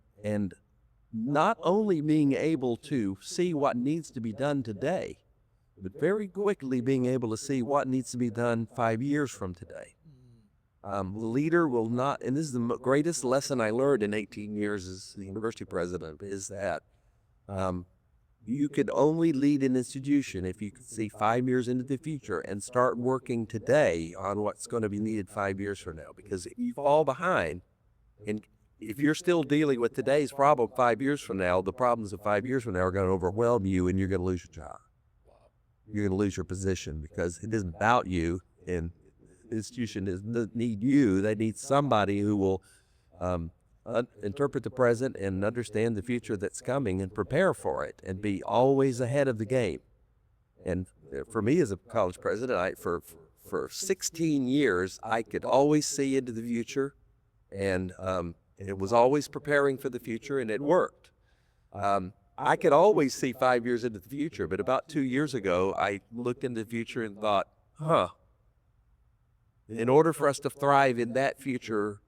not only being able to see what needs to be done today, but very quickly being able to see what needs to be done 5 years from today. The leader will not, and this is the greatest lesson I learned in 18 years as the university president, is that you could only lead an institution if you could see 5 years into the future and start working today on what's going to be needed 5 years from now. Because if you fall behind, and if you're still dealing with today's problem 5 years from now, the problems of 5 years from now are going to overwhelm you and you're going to lose your job. You're going to lose your position because it isn't about you, and the institution doesn't need you. They need somebody who will interpret the present and understand the future that's coming and prepare for it and be always ahead of the game. And for me as a college president, for 16 years, I could always see into the future, and it was always preparing for the future, and it worked. I could always see 5 years into the future, but about 2 years ago, I looked into the future and thought, in order for us to thrive in that future,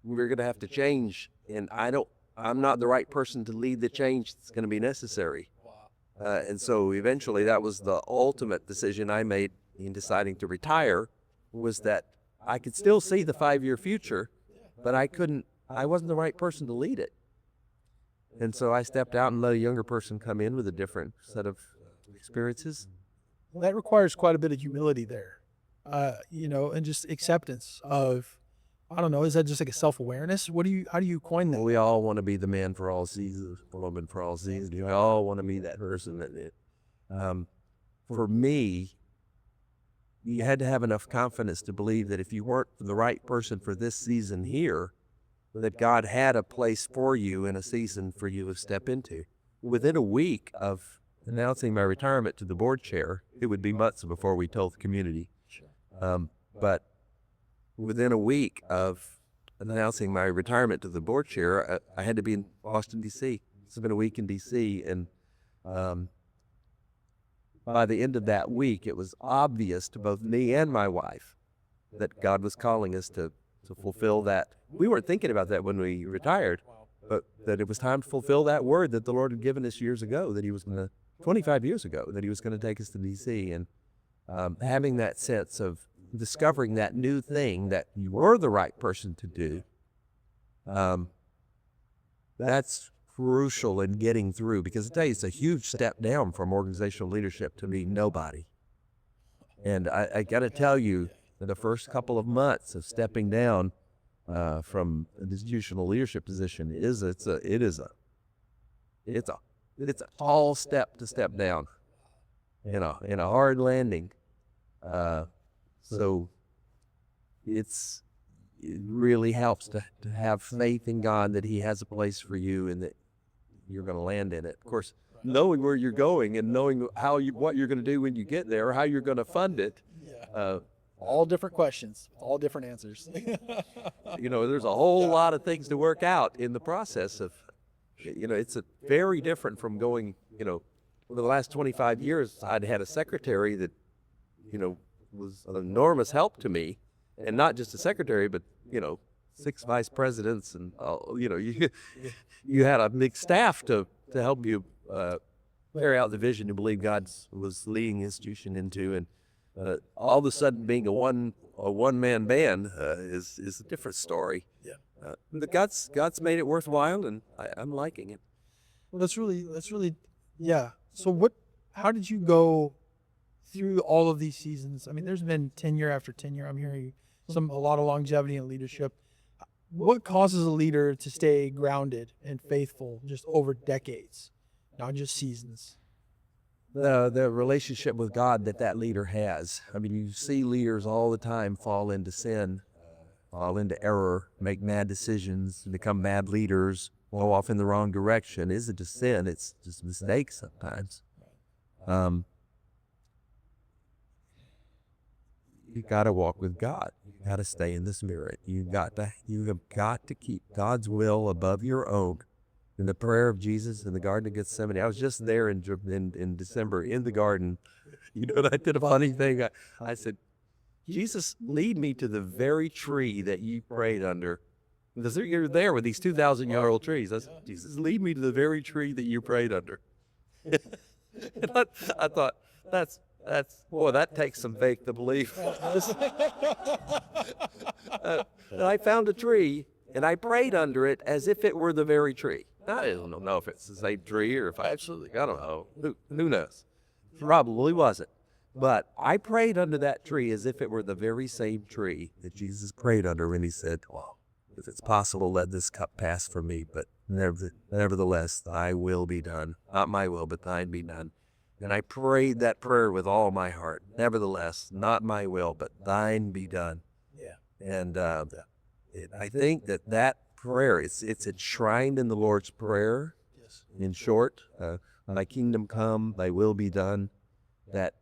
we're going to have to change, and I'm not the right person to lead the change that's going to be necessary. And so eventually that was the ultimate decision I made in deciding to retire, was that I could still see the 5-year future, but I wasn't the right person to lead it. And so I stepped out and let a younger person come in with a different set of experiences. Well, that requires quite a bit of humility there, and just acceptance of, I don't know, is that just like a self-awareness? How do you coin that? Well, we all want to be the man for all seasons, the woman for all seasons. We all want to be that person. For me, you had to have enough confidence to believe that if you weren't the right person for this season here, that God had a place for you in a season for you to step into. Within a week of announcing my retirement to the board chair, it would be months before we told the community. But within a week of announcing my retirement to the board chair, I had to be in Washington, D.C. It's been a week in D.C., and by the end of that week, it was obvious to both me and my wife that God was calling us to fulfill that. We weren't thinking about that when we retired, but that it was time to fulfill that word that the Lord had given us years ago, that he was going to, 25 years ago, that he was going to take us to D.C. And having that sense of discovering that new thing that you were the right person to do, that's crucial in getting through, because I tell you, it's a huge step down from organizational leadership to be nobody. And I got to tell you, that the first couple of months of stepping down from an institutional leadership position it's a tall step to step down, in a hard landing. So it really helps to have faith in God that he has a place for you and that you're going to land in it. Of course, knowing where you're going and knowing what you're going to do when you get there, or how you're going to fund it. All different questions, all different answers. There's a whole lot of things to work out in the process of, it's very different from going, for the last 25 years, I'd had a secretary that, was an enormous help to me, and not just a secretary, but, 6 vice presidents, and, you had a big staff to help you carry out the vision you believe God was leading the institution into. And all of a sudden being a one-man band is a different story. But God's made it worthwhile, and I'm liking it. Well, that's really, yeah. So how did you go through all of these seasons? I mean, there's been tenure after tenure. I'm hearing a lot of longevity in leadership. What causes a leader to stay grounded and faithful just over decades, not just seasons? The relationship with God that leader has. I mean, you see leaders all the time fall into sin, fall into error, make bad decisions, become bad leaders, go off in the wrong direction. It isn't a sin, it's just mistakes sometimes. You got to walk with God. You got to stay in the Spirit. You have got to keep God's will above your own. In the prayer of Jesus in the Garden of Gethsemane, I was just there in December in the garden. I did a funny thing. I said, Jesus, lead me to the very tree that you prayed under. Because you're there with these 2,000-year-old trees. I said, Jesus, lead me to the very tree that you prayed under. And I thought, that takes some faith to believe. And I found a tree, and I prayed under it as if it were the very tree. I don't know if it's the same tree or if I don't know. Who knows? Probably wasn't. But I prayed under that tree as if it were the very same tree that Jesus prayed under when he said, well, if it's possible, let this cup pass from me, but nevertheless, thy will be done. Not my will, but thine be done. And I prayed that prayer with all my heart. Nevertheless, not my will, but thine be done. Yeah. And I think that prayer, it's enshrined in the Lord's Prayer. Yes. In short, thy kingdom come, thy will be done. That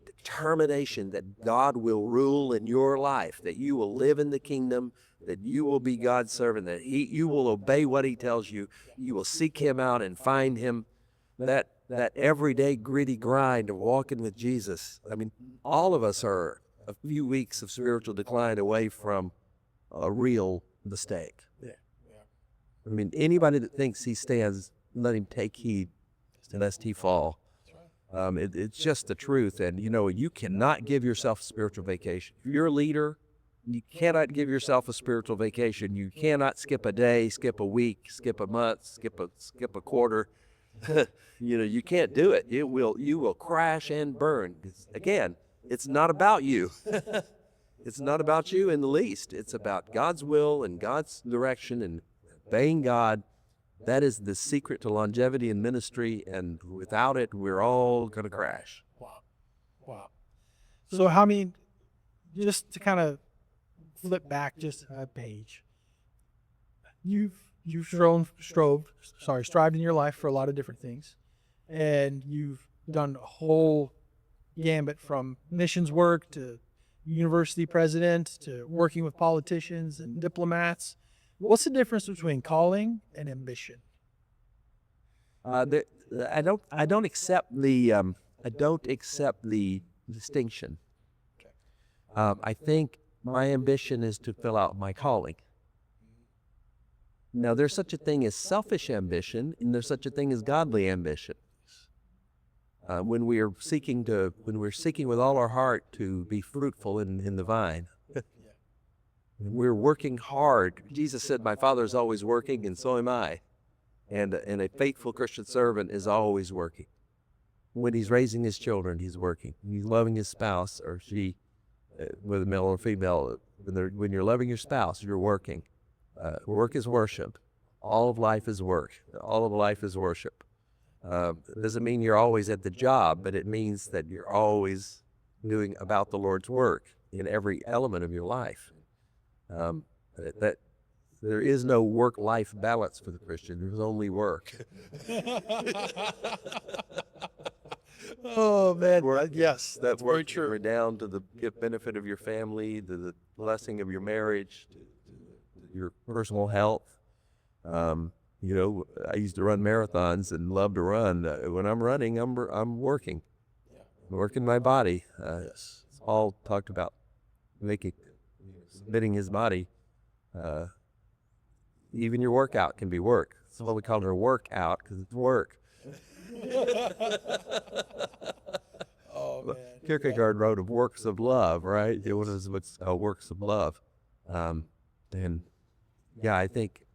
determination that God will rule in your life, that you will live in the kingdom, that you will be God's servant, that you will obey what he tells you, you will seek him out and find him. That everyday gritty grind of walking with Jesus. I mean, all of us are a few weeks of spiritual decline away from a real mistake. Yeah. I mean, anybody that thinks he stands, let him take heed lest he fall. It's just the truth. And, you cannot give yourself a spiritual vacation. If you're a leader, you cannot give yourself a spiritual vacation. You cannot skip a day, skip a week, skip a month, skip a quarter. You can't do it. You will crash and burn. Again, it's not about you. It's not about you in the least. It's about God's will and God's direction and obeying God. That is the secret to longevity in ministry, and without it, we're all going to crash. Wow. So, just to kind of flip back just a page, you've strived in your life for a lot of different things. and you've done a whole gambit from missions work to university president to working with politicians and diplomats. What's the difference between calling and ambition? The, I don't accept the distinction. I think my ambition is to fill out my calling. Now, there's such a thing as selfish ambition, and there's such a thing as godly ambition. When we're seeking with all our heart to be fruitful in the vine, we're working hard. Jesus said, "My Father is always working, and so am I." And a faithful Christian servant is always working. When he's raising his children, he's working. When he's loving his spouse or she, whether male or female, when you're loving your spouse, you're working. Work is worship. All of life is work. All of life is worship. It doesn't mean you're always at the job, but it means that you're always doing about the Lord's work in every element of your life. That there is no work-life balance for the Christian. There's only work. Oh man, yes, that's very Work true. down to the benefit of your family, to the blessing of your marriage, to your personal health. You know, I used to run marathons and love to run. When I'm running, I'm working. I'm working my body. Yes. Paul talked about submitting his body. Even your workout can be work. That's why we call it a workout, because it's work. Oh man. Kierkegaard wrote of works of love, right? It was what's works of love. And yeah, I think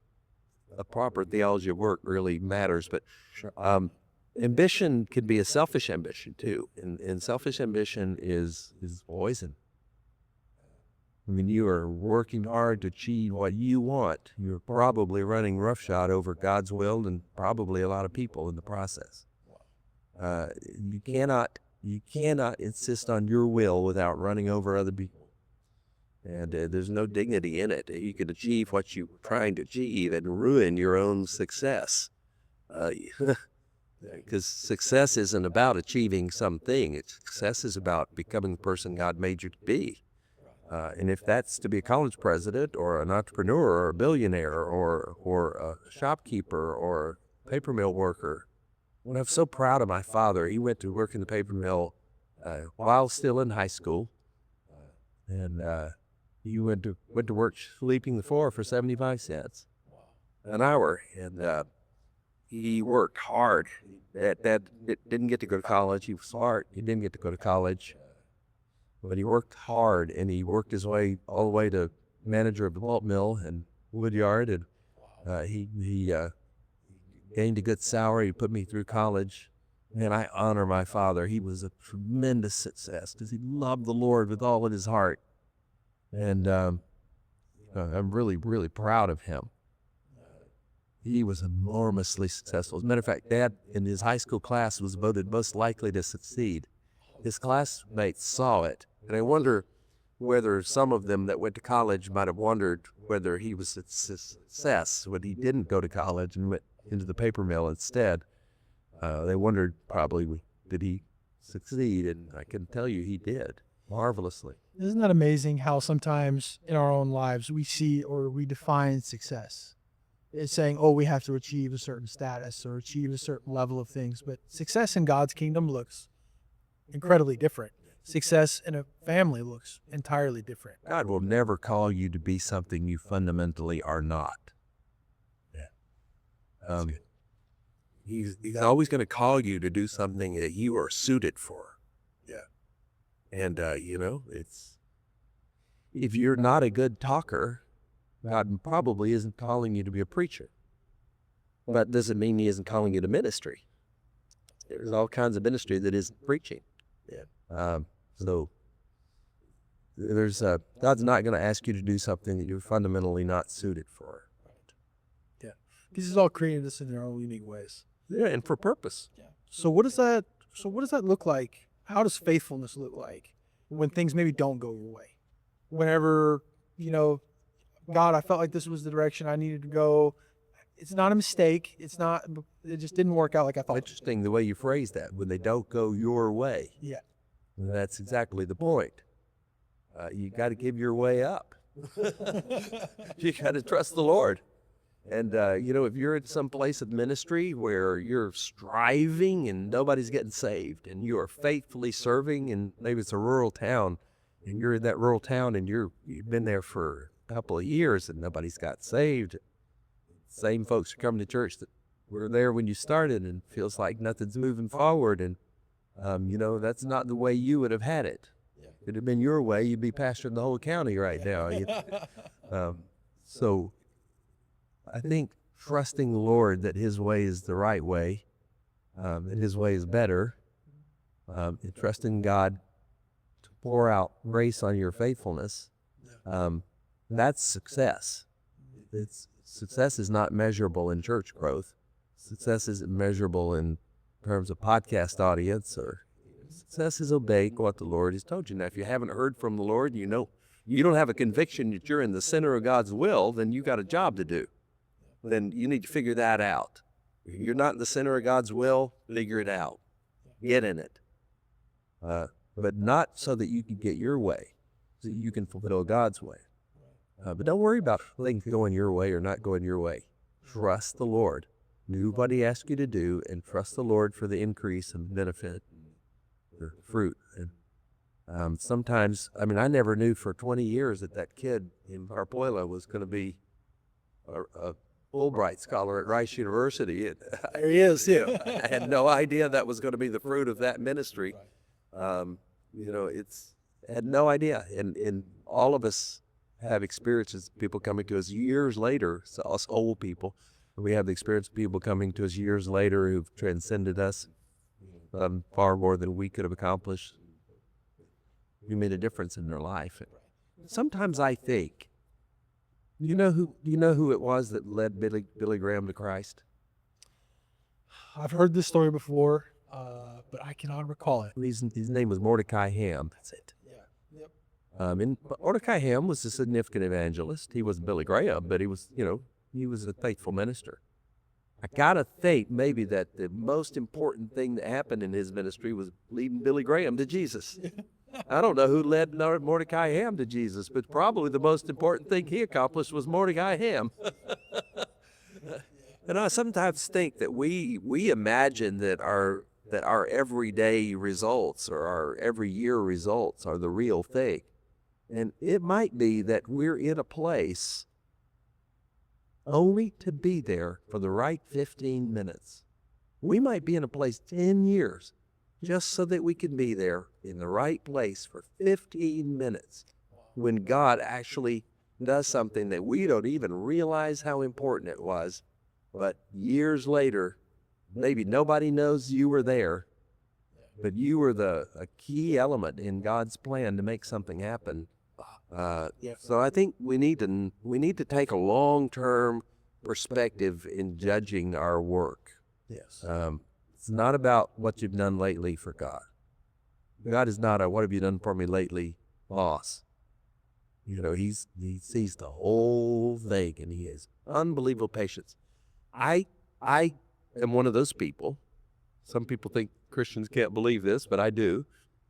a proper theology of work really matters. But ambition can be a selfish ambition too, and selfish ambition is poison. I mean, you are working hard to achieve what you want. You're probably running roughshod over God's will and probably a lot of people in the process. You cannot insist on your will without running over other people. And there's no dignity in it. You could achieve what you're trying to achieve and ruin your own success. Because success isn't about achieving something. Success is about becoming the person God made you to be. And if that's to be a college president or an entrepreneur or a billionaire or a shopkeeper or a paper mill worker, when I'm so proud of my father, he went to work in the paper mill while still in high school, and he went to work sweeping the floor for 75 cents an hour, and he worked hard. Didn't get to go to college. He was smart. He didn't get to go to college. But he worked hard, and he worked his way all the way to manager of the pulp mill and wood yard, and he gained a good salary. He put me through college, and I honor my father. He was a tremendous success because he loved the Lord with all of his heart, and I'm really, really proud of him. He was enormously successful. As a matter of fact, Dad in his high school class was voted most likely to succeed. His classmates saw it, and I wonder whether some of them that went to college might have wondered whether he was a success when he didn't go to college and went into the paper mill instead. They wondered probably, did he succeed? And I can tell you he did, marvelously. Isn't that amazing how sometimes in our own lives we see or we define success? It's saying, oh, we have to achieve a certain status or achieve a certain level of things. But success in God's kingdom looks incredibly different. Success in a family looks entirely different. God will never call you to be something you fundamentally are not. Yeah. He's always going to call you to do something that you are suited for. Yeah. And, it's, if you're not a good talker, God probably isn't calling you to be a preacher. But doesn't mean he isn't calling you to ministry. There's all kinds of ministry that isn't preaching. Yeah. So there's God's not going to ask you to do something that you're fundamentally not suited for. Yeah. Because he's all created us in their own unique ways. Yeah, and for purpose. Yeah. So what does that look like? How does faithfulness look like when things maybe don't go your way? Whenever, God, I felt like this was the direction I needed to go. it's not a mistake. It just didn't work out like I thought. Interesting the way you phrase that, when they don't go your way. Yeah. That's exactly the point. You got to give your way up. You got to trust the Lord. And, if you're in some place of ministry where you're striving and nobody's getting saved, and you are faithfully serving, and maybe it's a rural town, and you're in that rural town and you've been there for a couple of years and nobody's got saved, same folks are coming to church that were there when you started, and feels like nothing's moving forward. And, that's not the way you would have had it. If it had been your way, you'd be pastoring the whole county right now. So I think trusting the Lord that his way is the right way, that his way is better, and trusting God to pour out grace on your faithfulness, that's success. Success is not measurable in church growth. Success isn't measurable in terms of podcast audience, or success is obeying what the Lord has told you. Now, if you haven't heard from the Lord, you don't have a conviction that you're in the center of God's will, then you got a job to do. Then you need to figure that out. If you're not in the center of God's will, figure it out. Get in it. But not so that you can get your way, so that you can fulfill God's way. But don't worry about things going your way or not going your way. Trust the Lord. Do what he asks you to do, and trust the Lord for the increase and benefit, the fruit. And sometimes, I never knew for 20 years that kid in Harpoila was going to be a Fulbright scholar at Rice University. There he is, too. I had no idea that was going to be the fruit of that ministry. Had no idea. And all of us have experiences, people coming to us years later, so us old people. We have the experience of people coming to us years later who've transcended us, far more than we could have accomplished. We made a difference in their life. Sometimes I think, do you know who it was that led Billy Graham to Christ? I've heard this story before, but I cannot recall it. His name was Mordecai Ham. That's it. Yeah. Yep. And Mordecai Ham was a significant evangelist. He wasn't Billy Graham, but he was a faithful minister. I gotta think maybe that the most important thing that happened in his ministry was leading Billy Graham to Jesus. I don't know who led Mordecai Ham to Jesus, but probably the most important thing he accomplished was Mordecai Ham. And I sometimes think that we imagine that our everyday results or our every year results are the real thing. And it might be that we're in a place only to be there for the right 15 minutes. We might be in a place 10 years just so that we can be there in the right place for 15 minutes when God actually does something that we don't even realize how important it was. But years later, maybe nobody knows you were there, but you were a key element in God's plan to make something happen. So I think we need to take a long-term perspective in judging our work. Yes. It's not about what you've done lately for God. God is not a "what have you done for me lately" boss. He sees the whole thing, and he has unbelievable patience. I am one of those people. Some people think Christians can't believe this, but I do.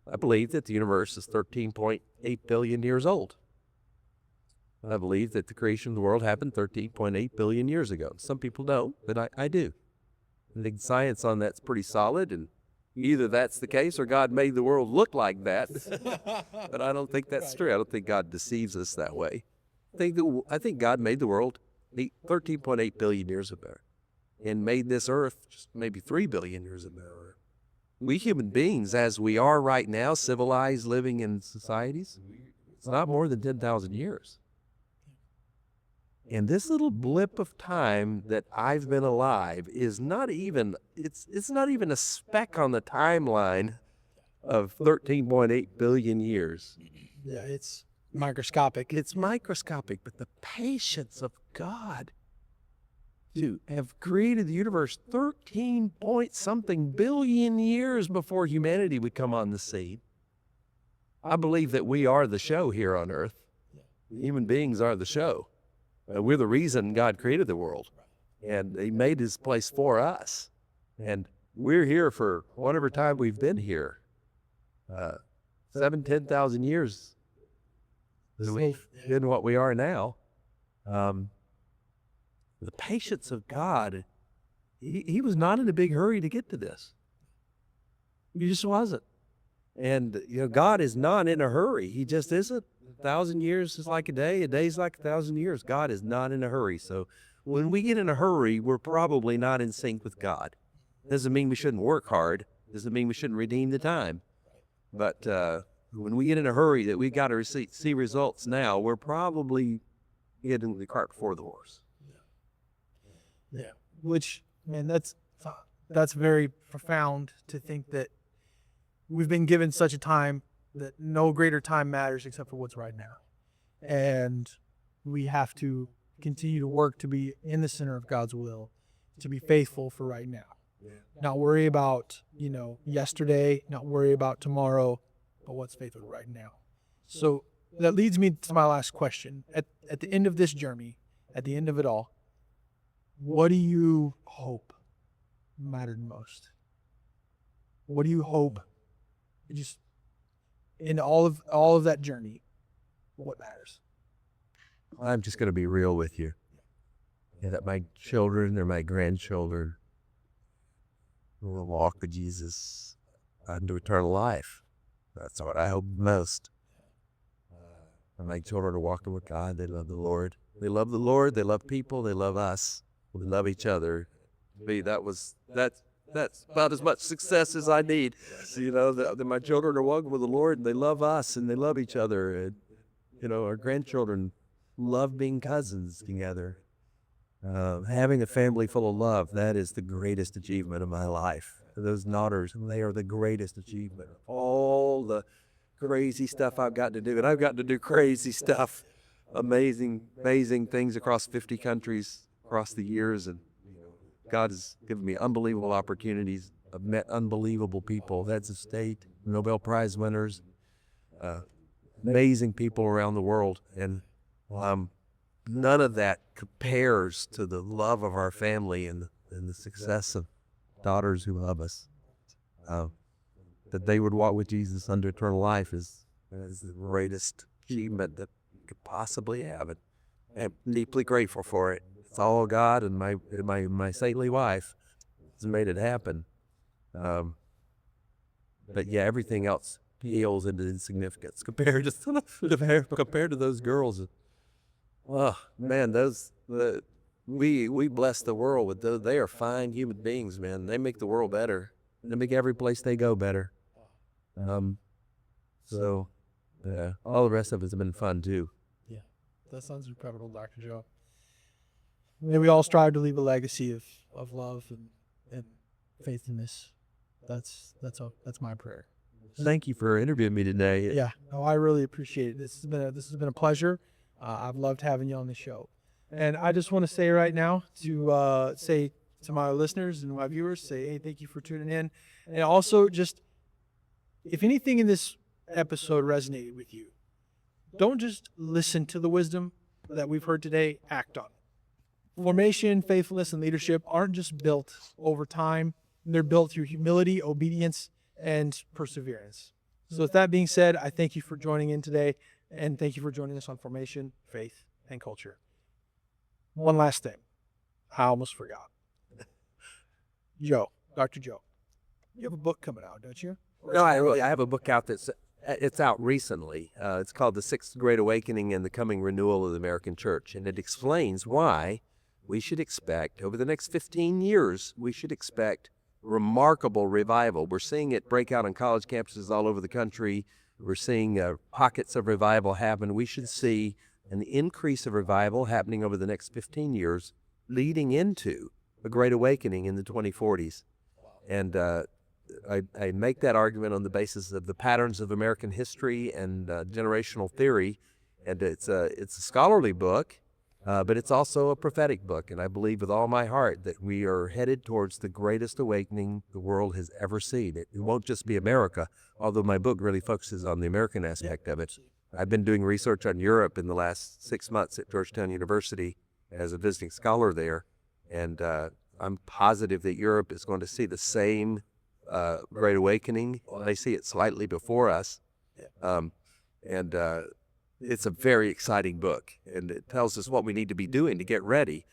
I believe that the universe is 13.8 billion years old. I believe that the creation of the world happened 13.8 billion years ago. Some people don't, but I do. I think science on that's pretty solid, and either that's the case or God made the world look like that. But I don't think that's true. I don't think God deceives us that way. I think God made the world 13.8 billion years ago and made this earth just maybe 3 billion years ago. We human beings, as we are right now, civilized, living in societies, it's not more than 10,000 years. And this little blip of time that I've been alive is not even, it's not even a speck on the timeline of 13.8 billion years. Yeah, it's microscopic. It's microscopic, but the patience of God to have created the universe 13 point something billion years before humanity would come on the scene. I believe that we are the show here on earth. Human beings are the show. We're the reason God created the world. and he made his place for us. And we're here for whatever time we've been here. 10,000 years we've been what we are now. The patience of God, he was not in a big hurry to get to this. He just wasn't. And, God is not in a hurry. He just isn't. 1,000 years is like a day's like 1,000 years. God is not in a hurry. So when we get in a hurry, we're probably not in sync with God. Doesn't mean we shouldn't work hard. Doesn't mean we shouldn't redeem the time. But when we get in a hurry that we've got to see results now, we're probably getting the cart before the horse. Yeah. Which, man, that's very profound to think that we've been given such a time that no greater time matters except for what's right now. And we have to continue to work to be in the center of God's will, to be faithful for right now. Not worry about, yesterday, not worry about tomorrow, but what's faithful right now. So that leads me to my last question. At the end of this journey, at the end of it all, what do you hope mattered most? What do you hope, just in all of that journey, what matters? I'm just going to be real with you. That my children or my grandchildren will walk with Jesus unto eternal life. That's what I hope most. My children are walking with God. They love the Lord. They love the Lord. They love people. They love us. We love each other. That's about as much success as I need. That my children are walking with the Lord, and they love us, and they love each other. And, our grandchildren love being cousins together. Having a family full of love, that is the greatest achievement of my life. Those daughters, they are the greatest achievement of all the crazy stuff I've gotten to do. And I've gotten to do crazy stuff, amazing things across 50 countries across the years. And God has given me unbelievable opportunities. I've met unbelievable people. That's a state, Nobel Prize winners, amazing people around the world. And none of that compares to the love of our family and the success of daughters who love us. That they would walk with Jesus unto eternal life is the greatest achievement that you could possibly have. And I'm deeply grateful for it. It's all God and my saintly wife has made it happen. But yeah, everything else pales into insignificance compared to those girls. Oh man, we bless the world with those. They are fine human beings, man. They make the world better. They make every place they go better. So all the rest of it's been fun too. Yeah, that sounds incredible, Dr. Joe. May we all strive to leave a legacy of love and faithfulness. That's my prayer. Thank you for interviewing me today. Yeah, no, I really appreciate it. This has been a pleasure. I've loved having you on the show. And I just want to say right now say to my listeners and my viewers, hey, thank you for tuning in. And also just, if anything in this episode resonated with you, don't just listen to the wisdom that we've heard today, act on it. Formation, faithfulness, and leadership aren't just built over time. They're built through humility, obedience, and perseverance. So with that being said, I thank you for joining in today, and thank you for joining us on Formation, Faith, and Culture. One last thing. I almost forgot. Dr. Joe, you have a book coming out, don't you? No, I have a book out it's out recently. It's called The Sixth Great Awakening and the Coming Renewal of the American Church, and it explains why we should expect, over the next 15 years, we should expect remarkable revival. We're seeing it break out on college campuses all over the country. We're seeing pockets of revival happen. We should see an increase of revival happening over the next 15 years, leading into a great awakening in the 2040s. And I make that argument on the basis of the patterns of American history and generational theory. And it's a scholarly book, but it's also a prophetic book. And I believe with all my heart that we are headed towards the greatest awakening the world has ever seen. It won't just be America, although my book really focuses on the American aspect of it. I've been doing research on Europe in the last 6 months at Georgetown University as a visiting scholar there. And I'm positive that Europe is going to see the same Great Awakening. They see it slightly before us. And it's a very exciting book, and it tells us what we need to be doing to get ready.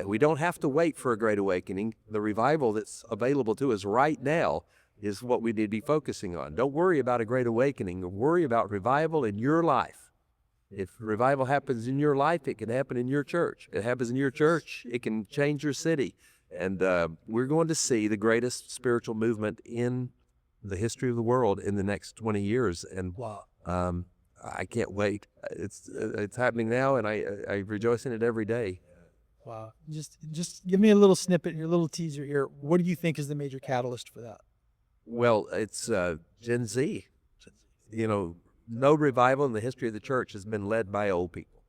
We don't have to wait for a Great Awakening. The revival that's available to us right now is what we need to be focusing on. Don't worry about a Great Awakening. Worry about revival in your life. If revival happens in your life, it can happen in your church. If it happens in your church, it can change your city. And we're going to see the greatest spiritual movement in the history of the world in the next 20 years. And Wow. I can't wait. It's happening now, and I rejoice in it every day. Wow. Just give me a little snippet, your little teaser here. What do you think is the major catalyst for that? Well, it's Gen Z. You know, no revival in the history of the church has been led by old people.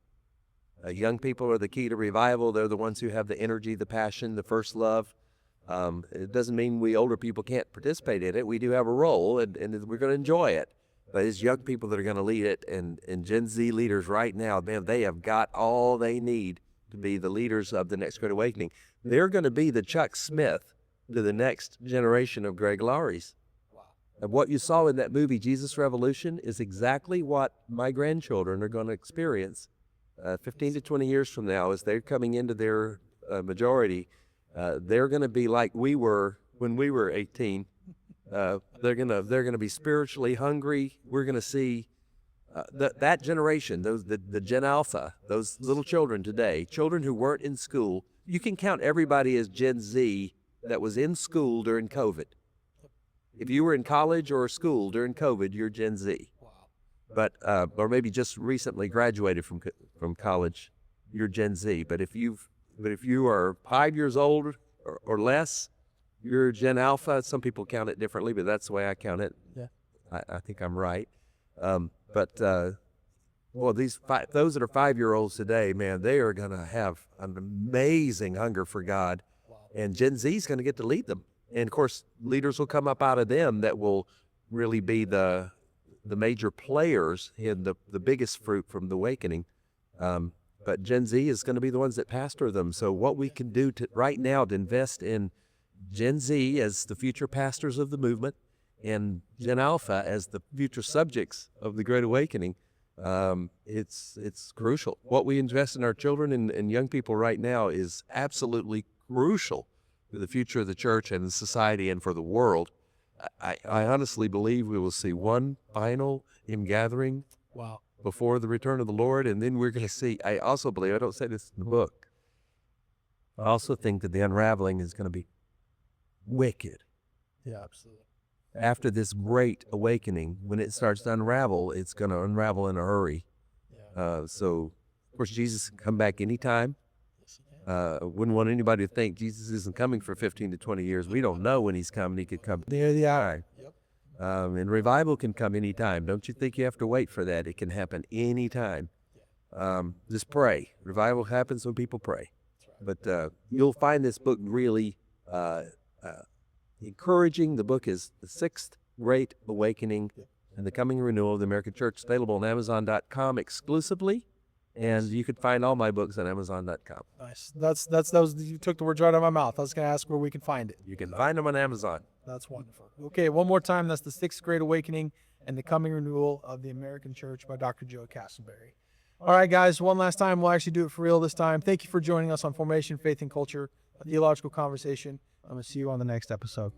Young people are the key to revival. They're the ones who have the energy, the passion, the first love. It doesn't mean we older people can't participate in it. We do have a role, and we're going to enjoy it. But it's young people that are going to lead it, and Gen Z leaders right now, man, they have got all they need to be the leaders of the next Great Awakening. They're going to be the Chuck Smith to the next generation of Greg Laurie's. And what you saw in that movie, Jesus Revolution, is exactly what my grandchildren are going to experience 15 to 20 years from now as they're coming into their majority. They're going to be like we were when we were 18. They're gonna be spiritually hungry. We're gonna see that generation, the Gen Alpha, those little children today, children who weren't in school. You can count everybody as Gen Z that was in school during COVID. If you were in college or school during COVID, you're Gen Z. But or maybe just recently graduated from college, you're Gen Z. But if you are 5 years old or less, you're Gen Alpha. Some people count it differently, but that's the way I count it. Yeah. I think I'm right. Well, those that are 5-year-olds today, man, they are going to have an amazing hunger for God. Wow. And Gen Z is going to get to lead them. And, of course, leaders will come up out of them that will really be the major players in the biggest fruit from the awakening. But Gen Z is going to be the ones that pastor them. So what we can do right now to invest in Gen Z as the future pastors of the movement and Gen Alpha as the future subjects of the Great Awakening, it's crucial. What we invest in our children and young people right now is absolutely crucial for the future of the church and the society and for the world. I honestly believe we will see one final ingathering Wow. before the return of the Lord, and then we're going to see, I also believe, I don't say this in the book, I also think that the unraveling is going to be wicked. Yeah, absolutely. After this great awakening, when it starts to unravel, it's going to unravel in a hurry. Yeah. So, of course, Jesus can come back anytime. Wouldn't want anybody to think Jesus isn't coming for 15 to 20 years. We don't know when he's coming. He could come near the hour. Yep. And revival can come anytime. Don't you think you have to wait for that? It can happen anytime. Just pray. Revival happens when people pray. But you'll find this book really encouraging. The book is The Sixth Great Awakening and the Coming Renewal of the American Church, available on Amazon.com exclusively. And you can find all my books on Amazon.com. Nice. That was you took the words right out of my mouth. I was going to ask where we can find it. You can find them on Amazon. That's wonderful. Okay, one more time. That's The Sixth Great Awakening and the Coming Renewal of the American Church by Dr. Joe Castleberry. All right, guys, one last time. We'll actually do it for real this time. Thank you for joining us on Formation, Faith, and Culture, a theological conversation. I'm going to see you on the next episode.